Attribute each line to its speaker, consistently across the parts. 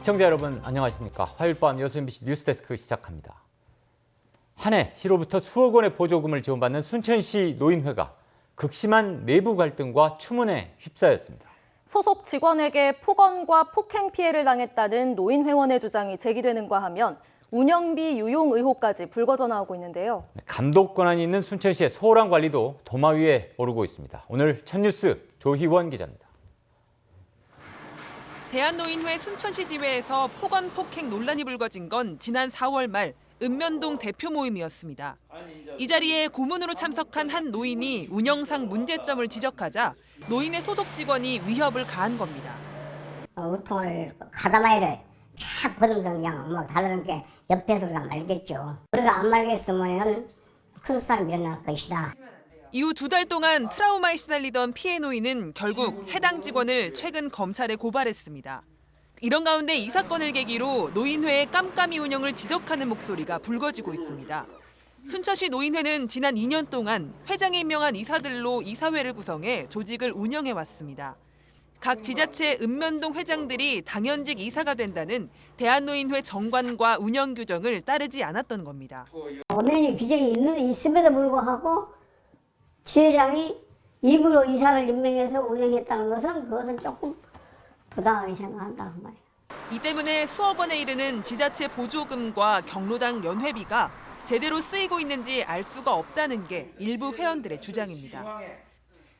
Speaker 1: 시청자 여러분 안녕하십니까. 화요일 밤 여수 MBC 뉴스데스크 시작합니다. 한 해 시로부터 수억 원의 보조금을 지원받는 순천시 노인회가 극심한 내부 갈등과 추문에 휩싸였습니다.
Speaker 2: 소속 직원에게 폭언과 폭행 피해를 당했다는 노인회원의 주장이 제기되는가 하면 운영비 유용 의혹까지 불거져 나오고 있는데요.
Speaker 1: 감독 권한이 있는 순천시의 소홀한 관리도 도마 위에 오르고 있습니다. 오늘 첫 뉴스 조희원 기자입니다.
Speaker 3: 대한노인회 순천시 지회에서 폭언 폭행 논란이 불거진 건 지난 4월 말 읍면동 대표 모임이었습니다. 이 자리에 고문으로 참석한 한 노인이 운영상 문제점을 지적하자 노인회 소속 직원이 위협을 가한 겁니다.
Speaker 4: 우통을 가다마이를 쫙 보듬서 그냥 막 다루는 게 옆에서 그냥 말겠죠. 우리가 안 말겠으면 큰 싸움이 일어날 것이다.
Speaker 3: 이후 2달 동안 트라우마에 시달리던 피해 노인은 결국 해당 직원을 최근 검찰에 고발했습니다. 이런 가운데 이 사건을 계기로 노인회의 깜깜이 운영을 지적하는 목소리가 불거지고 있습니다. 순천시 노인회는 지난 2년 동안 회장이 임명한 이사들로 이사회를 구성해 조직을 운영해왔습니다. 각 지자체 읍면동 회장들이 당연직 이사가 된다는 대한노인회 정관과 운영 규정을 따르지 않았던 겁니다.
Speaker 4: 엄연히 규정이 있음에도 불구하고 지회장이 입으로 이사를 임명해서 운영했다는 것은 그것은 조금 부당하게 생각한다 그 말이에요.
Speaker 3: 이 때문에 수억 원에 이르는 지자체 보조금과 경로당 연회비가 제대로 쓰이고 있는지 알 수가 없다는 게 일부 회원들의 주장입니다.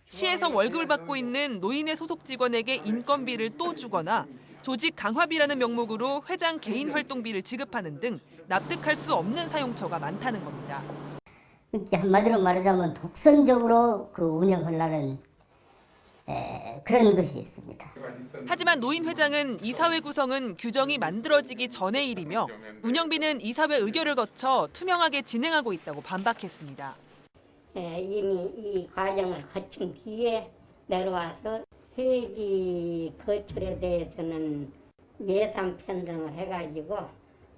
Speaker 3: 시에서 월급을 받고 있는 노인회 소속 직원에게 인건비를 또 주거나 조직 강화비라는 명목으로 회장 개인 활동비를 지급하는 등 납득할 수 없는 사용처가 많다는 겁니다.
Speaker 4: 한마디로 말하자면 독선적으로 그 운영하려는 그런 것이 있습니다.
Speaker 3: 하지만 노인 회장은 이사회 구성은 규정이 만들어지기 전의 일이며 운영비는 이사회 의결을 거쳐 투명하게 진행하고 있다고 반박했습니다.
Speaker 4: 이미 이 과정을 거친 뒤에 내려와서 회기 거출에 대해서는 예산 편성을 해가지고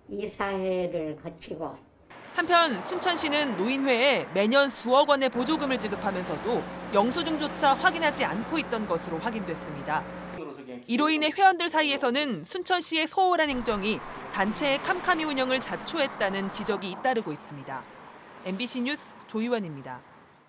Speaker 4: 이사회를 거치고
Speaker 3: 한편 순천시는 노인회에 매년 수억 원의 보조금을 지급하면서도 영수증조차 확인하지 않고 있던 것으로 확인됐습니다. 이로 인해 회원들 사이에서는 순천시의 소홀한 행정이 단체의 캄캄이 운영을 자초했다는 지적이 잇따르고 있습니다. MBC 뉴스 조희원입니다.